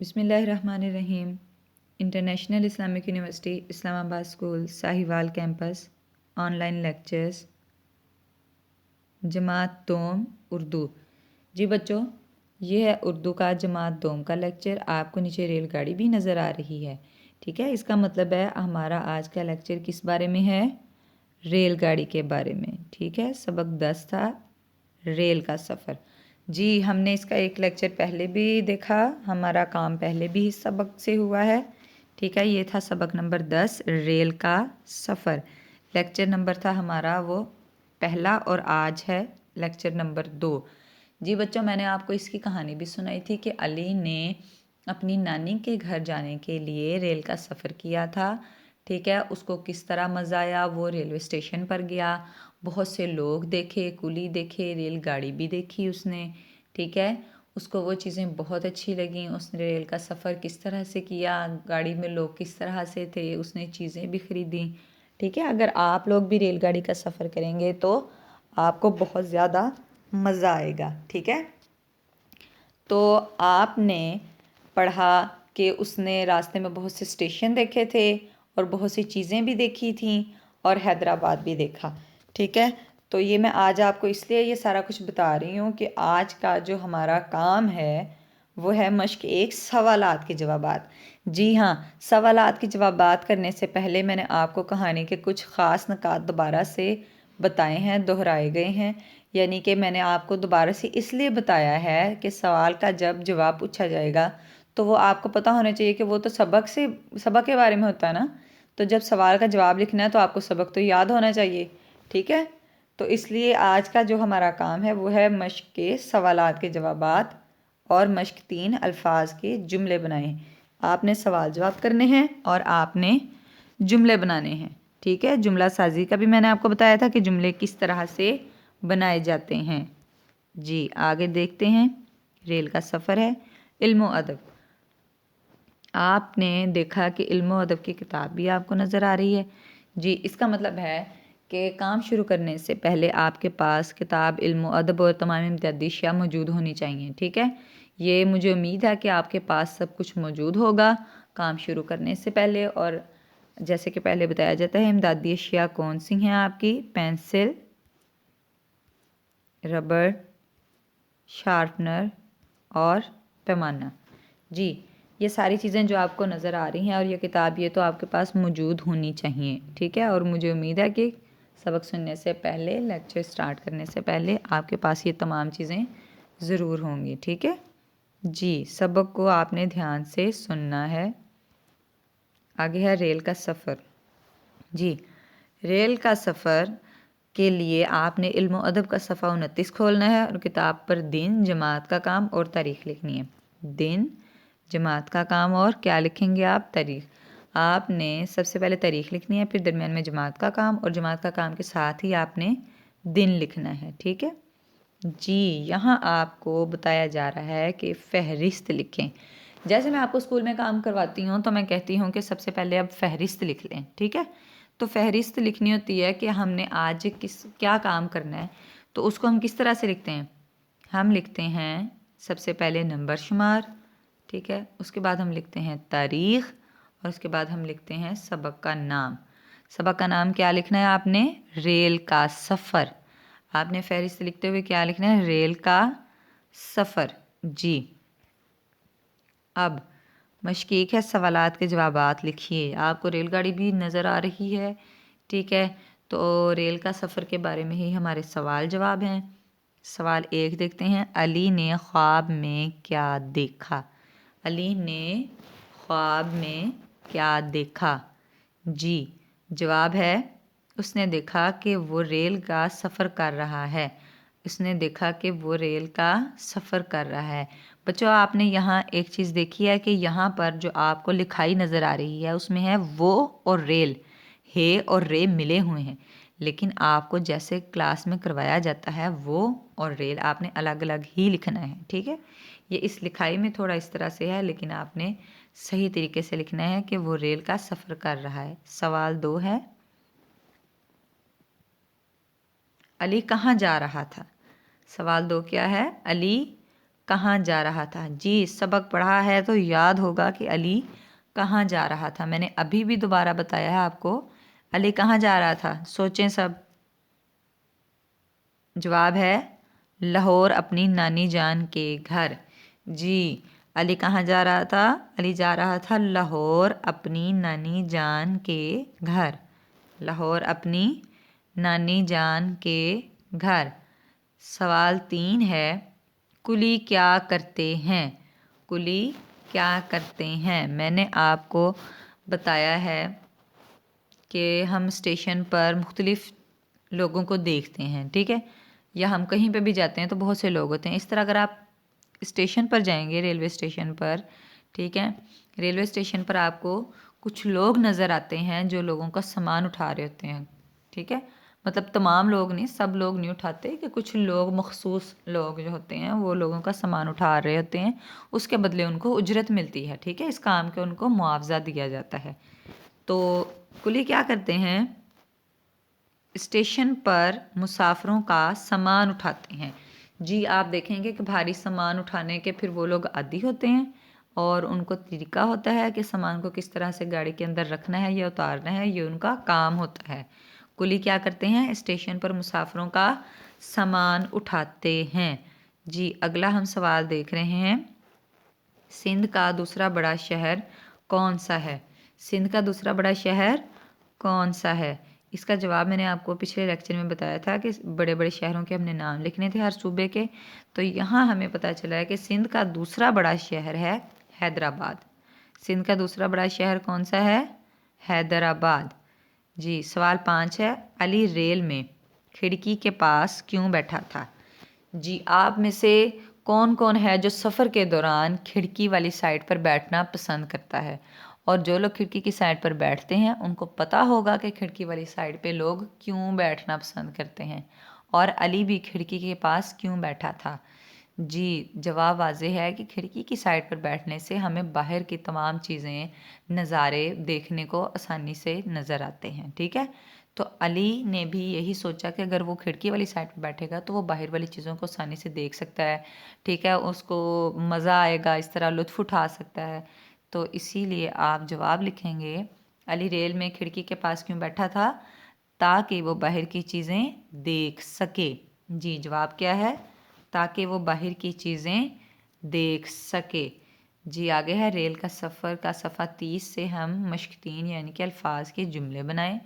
بسم اللہ الرحمن الرحیم۔ International Islamic University Islamabad school Sahiwal campus online lectures جماعت دوم اردو۔ جی بچوں، یہ ہے اردو کا جماعت دوم کا لیکچر۔ آپ کو نیچے ریل گاڑی بھی نظر آ رہی ہے، ٹھیک ہے۔ اس کا مطلب ہے ہمارا آج کا لیکچر کس بارے میں ہے؟ ریل گاڑی کے بارے میں، ٹھیک ہے۔ سبق 10 تھا، ریل کا سفر۔ جی ہم نے اس کا ایک لیکچر پہلے بھی دیکھا، ہمارا کام پہلے بھی اس سبق سے ہوا ہے، ٹھیک ہے۔ یہ تھا سبق نمبر 10، ریل کا سفر۔ لیکچر نمبر تھا ہمارا وہ پہلا، اور آج ہے لیکچر نمبر 2۔ جی بچوں، میں نے آپ کو اس کی کہانی بھی سنائی تھی کہ علی نے اپنی نانی کے گھر جانے کے لیے ریل کا سفر کیا تھا، ٹھیک ہے۔ اس کو کس طرح مزہ آیا، وہ ریلوے اسٹیشن پر گیا، بہت سے لوگ دیکھے، کلی دیکھے، ریل گاڑی بھی دیکھی اس نے، ٹھیک ہے۔ اس کو وہ چیزیں بہت اچھی لگیں، اس نے ریل کا سفر کس طرح سے کیا، گاڑی میں لوگ کس طرح سے تھے، اس نے چیزیں بھی خریدیں، ٹھیک ہے۔ اگر آپ لوگ بھی ریل گاڑی کا سفر کریں گے تو آپ کو بہت زیادہ مزہ آئے گا، ٹھیک ہے۔ تو آپ نے پڑھا کہ اس نے راستے میں بہت سے اسٹیشن دیکھے تھے اور بہت سی چیزیں بھی دیکھی تھیں اور حیدرآباد بھی دیکھا، ٹھیک ہے۔ تو یہ میں آج آپ کو اس لیے یہ سارا کچھ بتا رہی ہوں کہ آج کا جو ہمارا کام ہے وہ ہے مشق 1، سوالات کے جوابات۔ جی ہاں، سوالات کے جوابات کرنے سے پہلے میں نے آپ کو کہانی کے کچھ خاص نکات دوبارہ سے بتائے ہیں، دہرائے گئے ہیں، یعنی کہ میں نے آپ کو دوبارہ سے اس لیے بتایا ہے کہ سوال کا جب جواب پوچھا جائے گا تو وہ آپ کو پتہ ہونا چاہیے کہ وہ تو سبق کے بارے میں ہوتا ہے نا۔ تو جب سوال کا جواب لکھنا ہے تو آپ کو سبق تو یاد ہونا چاہیے، ٹھیک ہے۔ تو اس لیے آج کا جو ہمارا کام ہے وہ ہے مشق کے سوالات کے جوابات اور مشق 3 الفاظ کے جملے بنائیں۔ آپ نے سوال جواب کرنے ہیں اور آپ نے جملے بنانے ہیں، ٹھیک ہے۔ جملہ سازی کا بھی میں نے آپ کو بتایا تھا کہ جملے کس طرح سے بنائے جاتے ہیں۔ جی آگے دیکھتے ہیں۔ ریل کا سفر ہے، علم و ادب۔ آپ نے دیکھا کہ علم و ادب کی کتاب بھی آپ کو نظر آ رہی ہے۔ جی اس کا مطلب ہے کہ کام شروع کرنے سے پہلے آپ کے پاس کتاب علم و ادب اور تمام امتیازی اشیاء موجود ہونی چاہیے، ٹھیک ہے۔ یہ مجھے امید ہے کہ آپ کے پاس سب کچھ موجود ہوگا کام شروع کرنے سے پہلے۔ اور جیسے کہ پہلے بتایا جاتا ہے امدادی اشیاء کون سی ہیں آپ کی؟ پینسل، ربڑ، شارپنر اور پیمانہ۔ جی یہ ساری چیزیں جو آپ کو نظر آ رہی ہیں اور یہ کتاب یہ تو آپ کے پاس موجود ہونی چاہیے، ٹھیک ہے۔ اور مجھے امید ہے کہ سبق سننے سے پہلے، لیکچر سٹارٹ کرنے سے پہلے آپ کے پاس یہ تمام چیزیں ضرور ہوں گی، ٹھیک ہے۔ جی سبق کو آپ نے دھیان سے سننا ہے۔ آگے ہے ریل کا سفر۔ جی ریل کا سفر کے لیے آپ نے علم و ادب کا صفحہ 29 کھولنا ہے اور کتاب پر دن، جماعت کا کام اور تاریخ لکھنی ہے۔ دن، جماعت کا کام اور کیا لکھیں گے آپ؟ تاریخ۔ آپ نے سب سے پہلے تاریخ لکھنی ہے، پھر درمیان میں جماعت کا کام، اور جماعت کا کام کے ساتھ ہی آپ نے دن لکھنا ہے، ٹھیک ہے۔ جی یہاں آپ کو بتایا جا رہا ہے کہ فہرست لکھیں۔ جیسے میں آپ کو اسکول میں کام کرواتی ہوں تو میں کہتی ہوں کہ سب سے پہلے اب فہرست لکھ لیں، ٹھیک ہے۔ تو فہرست لکھنی ہوتی ہے کہ ہم نے آج کیا کام کرنا ہے، تو اس کو ہم کس طرح سے لکھتے ہیں؟ ہم لکھتے ہیں سب سے پہلے نمبر شمار، ٹھیک ہے۔ اس کے بعد ہم لکھتے ہیں تاریخ، اور اس کے بعد ہم لکھتے ہیں سبق کا نام۔ سبق کا نام کیا لکھنا ہے آپ نے؟ ریل کا سفر۔ آپ نے فہرست لکھتے ہوئے کیا لکھنا ہے؟ ریل کا سفر۔ جی اب مشق 1 ہے، سوالات کے جوابات لکھیے۔ آپ کو ریل گاڑی بھی نظر آ رہی ہے، ٹھیک ہے۔ تو ریل کا سفر کے بارے میں ہی ہمارے سوال جواب ہیں۔ سوال 1 دیکھتے ہیں، علی نے خواب میں کیا دیکھا؟ علی نے خواب میں کیا دیکھا؟ جی جواب ہے، اس نے دیکھا کہ وہ ریل کا سفر کر رہا ہے۔ اس نے دیکھا کہ وہ ریل کا سفر کر رہا ہے۔ بچوں آپ نے یہاں ایک چیز دیکھی ہے کہ یہاں پر جو آپ کو لکھائی نظر آ رہی ہے اس میں ہے وہ اور ریل، ہے اور رے ملے ہوئے ہیں، لیکن آپ کو جیسے کلاس میں کروایا جاتا ہے وہ اور ریل آپ نے الگ الگ ہی لکھنا ہے، ٹھیک ہے۔ یہ اس لکھائی میں تھوڑا اس طرح سے ہے، لیکن آپ نے صحیح طریقے سے لکھنا ہے کہ وہ ریل کا سفر کر رہا ہے۔ سوال 2 ہے، علی کہاں جا رہا تھا؟ سوال 2 کیا ہے؟ علی کہاں جا رہا تھا؟ جی سبق پڑھا ہے تو یاد ہوگا کہ علی کہاں جا رہا تھا. میں نے ابھی بھی دوبارہ بتایا ہے آپ کو. علی کہاں جا رہا تھا؟ سوچیں سب. جواب ہے لاہور اپنی نانی جان کے گھر. جی علی کہاں جا رہا تھا؟ علی جا رہا تھا لاہور اپنی نانی جان کے گھر. لاہور اپنی نانی جان کے گھر. سوال 3 ہے، کلی کیا کرتے ہیں؟ کلی کیا کرتے ہیں؟ میں نے آپ کو بتایا ہے کہ ہم اسٹیشن پر مختلف لوگوں کو دیکھتے ہیں، ٹھیک ہے، یا ہم کہیں پہ بھی جاتے ہیں تو بہت سے لوگ ہوتے ہیں. اس طرح اگر آپ اسٹیشن پر جائیں گے، ریلوے اسٹیشن پر، ٹھیک ہے، ریلوے اسٹیشن پر آپ کو کچھ لوگ نظر آتے ہیں جو لوگوں کا سامان اٹھا رہے ہوتے ہیں، ٹھیک ہے. مطلب تمام لوگ نہیں، سب لوگ نہیں اٹھاتے، کہ کچھ لوگ مخصوص لوگ جو ہوتے ہیں وہ لوگوں کا سامان اٹھا رہے ہوتے ہیں، اس کے بدلے ان کو اجرت ملتی ہے، ٹھیک ہے، اس کام کے ان کو معاوضہ دیا جاتا ہے. تو کلی کیا کرتے ہیں؟ اسٹیشن پر مسافروں کا سامان اٹھاتے ہیں. جی آپ دیکھیں گے کہ بھاری سامان اٹھانے کے پھر وہ لوگ عادی ہوتے ہیں اور ان کو طریقہ ہوتا ہے کہ سامان کو کس طرح سے گاڑی کے اندر رکھنا ہے یا اتارنا ہے، یہ ان کا کام ہوتا ہے. کلی کیا کرتے ہیں؟ اسٹیشن پر مسافروں کا سامان اٹھاتے ہیں. جی اگلا ہم سوال دیکھ رہے ہیں، سندھ کا دوسرا بڑا شہر کون سا ہے؟ سندھ کا دوسرا بڑا شہر کون سا ہے؟ اس کا جواب میں نے آپ کو پچھلے لیکچر میں بتایا تھا کہ بڑے بڑے شہروں کے ہم نے نام لکھنے تھے ہر صوبے کے. تو یہاں ہمیں پتہ چلا ہے کہ سندھ کا دوسرا بڑا شہر ہے حیدرآباد. سندھ کا دوسرا بڑا شہر کون سا ہے؟ حیدرآباد. جی سوال 5 ہے، علی ریل میں کھڑکی کے پاس کیوں بیٹھا تھا؟ جی آپ میں سے کون کون ہے جو سفر کے دوران کھڑکی والی سائڈ پر بیٹھنا پسند کرتا ہے؟ اور جو لوگ کھڑکی کی سائڈ پر بیٹھتے ہیں ان کو پتہ ہوگا کہ کھڑکی والی سائڈ پہ لوگ کیوں بیٹھنا پسند کرتے ہیں، اور علی بھی کھڑکی کے پاس کیوں بیٹھا تھا؟ جی جواب واضح ہے کہ کھڑکی کی سائڈ پر بیٹھنے سے ہمیں باہر کی تمام چیزیں، نظارے دیکھنے کو آسانی سے نظر آتے ہیں، ٹھیک ہے. تو علی نے بھی یہی سوچا کہ اگر وہ کھڑکی والی سائڈ پہ بیٹھے گا تو وہ باہر والی چیزوں کو آسانی سے دیکھ سکتا ہے، ٹھیک ہے، اس کو مزہ آئے گا، اس طرح لطف اٹھا سکتا ہے. تو اسی لیے آپ جواب لکھیں گے، علی ریل میں کھڑکی کے پاس کیوں بیٹھا تھا؟ تاکہ وہ باہر کی چیزیں دیکھ سکے. جی جواب کیا ہے؟ تاکہ وہ باہر کی چیزیں دیکھ سکے. جی آگے ہے ریل کا سفر کا صفحہ 30 سے ہم مشق 3 یعنی کہ الفاظ کے جملے بنائیں.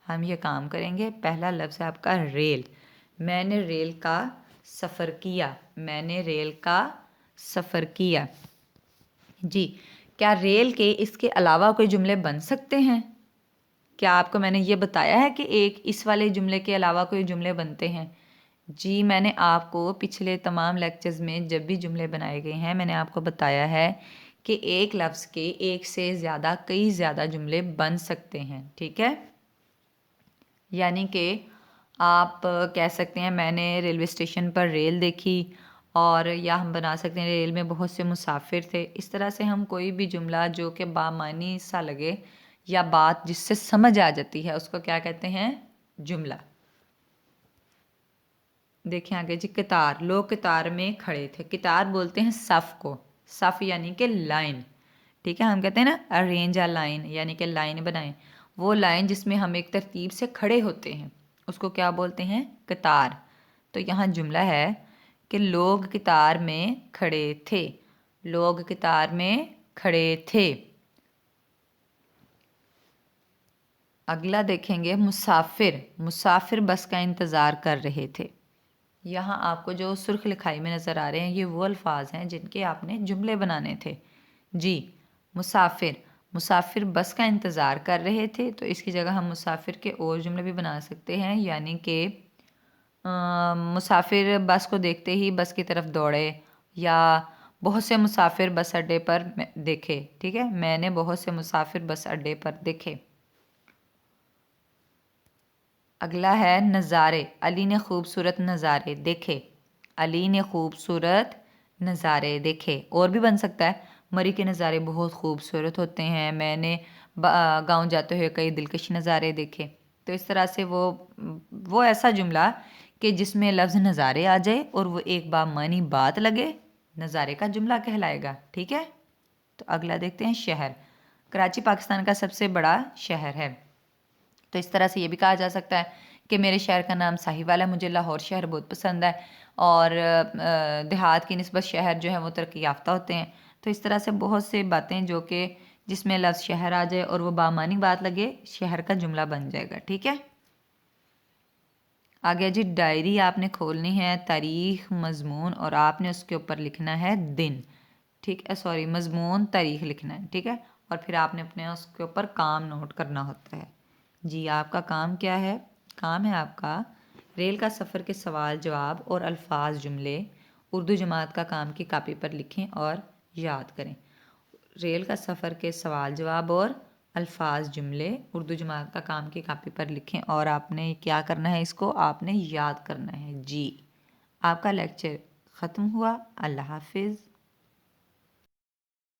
ہم یہ کام کریں گے. پہلا لفظ ہے آپ کا ریل. میں نے ریل کا سفر کیا. میں نے ریل کا سفر کیا. جی کیا ریل کے اس کے علاوہ کوئی جملے بن سکتے ہیں؟ کیا آپ کو میں نے یہ بتایا ہے کہ ایک اس والے جملے کے علاوہ کوئی جملے بنتے ہیں؟ جی میں نے آپ کو پچھلے تمام لیکچرز میں جب بھی جملے بنائے گئے ہیں میں نے آپ کو بتایا ہے کہ ایک لفظ کے ایک سے زیادہ کئی زیادہ جملے بن سکتے ہیں، ٹھیک ہے. یعنی کہ آپ کہہ سکتے ہیں میں نے ریلوے اسٹیشن پر ریل دیکھی، اور یا ہم بنا سکتے ہیں ریل میں بہت سے مسافر تھے. اس طرح سے ہم کوئی بھی جملہ جو کہ بامعنی سا لگے یا بات جس سے سمجھ آ جاتی ہے اس کو کیا کہتے ہیں؟ جملہ. دیکھیں آگے جی، قطار. لوگ قطار میں کھڑے تھے. قطار بولتے ہیں صف کو. صف یعنی کہ لائن، ٹھیک ہے، ہم کہتے ہیں نا ارینج اے لائن یعنی کہ لائن بنائیں. وہ لائن جس میں ہم ایک ترتیب سے کھڑے ہوتے ہیں اس کو کیا بولتے ہیں؟ قطار. تو یہاں جملہ ہے کہ لوگ قطار میں کھڑے تھے. لوگ قطار میں کھڑے تھے. اگلا دیکھیں گے مسافر. مسافر بس کا انتظار کر رہے تھے. یہاں آپ کو جو سرخ لکھائی میں نظر آ رہے ہیں یہ وہ الفاظ ہیں جن کے آپ نے جملے بنانے تھے. جی مسافر. مسافر بس کا انتظار کر رہے تھے، تو اس کی جگہ ہم مسافر کے اور جملے بھی بنا سکتے ہیں، یعنی کہ مسافر بس کو دیکھتے ہی بس کی طرف دوڑے، یا بہت سے مسافر بس اڈے پر دیکھے، ٹھیک ہے، میں نے بہت سے مسافر بس اڈے پر دیکھے. اگلا ہے نظارے. علی نے خوبصورت نظارے دیکھے. علی نے خوبصورت نظارے دیکھے. اور بھی بن سکتا ہے مری کے نظارے بہت خوبصورت ہوتے ہیں. میں نے گاؤں جاتے ہوئے کئی دلکش نظارے دیکھے. تو اس طرح سے وہ ایسا جملہ کہ جس میں لفظ نظارے آ جائے اور وہ ایک بامعنی بات لگے نظارے کا جملہ کہلائے گا. ٹھیک ہے. تو اگلا دیکھتے ہیں شہر. کراچی پاکستان کا سب سے بڑا شہر ہے. تو اس طرح سے یہ بھی کہا جا سکتا ہے کہ میرے شہر کا نام ساہیوال ہے، مجھے لاہور شہر بہت پسند ہے، اور دیہات کی نسبت شہر جو ہے وہ ترقی یافتہ ہوتے ہیں. تو اس طرح سے بہت سے باتیں جو کہ جس میں لفظ شہر آ جائے اور وہ بامانی بات لگے، شہر کا جملہ بن جائے گا. ٹھیک ہے. آگے جی ڈائری آپ نے کھولنی ہے، تاریخ مضمون اور آپ نے اس کے اوپر لکھنا ہے دن. ٹھیک ہے، سوری مضمون تاریخ لکھنا ہے. ٹھیک ہے. اور پھر آپ نے اپنے اس کے اوپر کام نوٹ کرنا ہوتا ہے. جی آپ کا کام کیا ہے؟ کام ہے آپ کا ریل کا سفر کے سوال جواب اور الفاظ جملے اردو جماعت کا کام کی کاپی پر لکھیں اور یاد کریں. ریل کا سفر کے سوال جواب اور الفاظ جملے اردو جماعت کا کام کی کاپی پر لکھیں اور آپ نے کیا کرنا ہے، اس کو آپ نے یاد کرنا ہے. جی آپ کا لیکچر ختم ہوا. اللہ حافظ.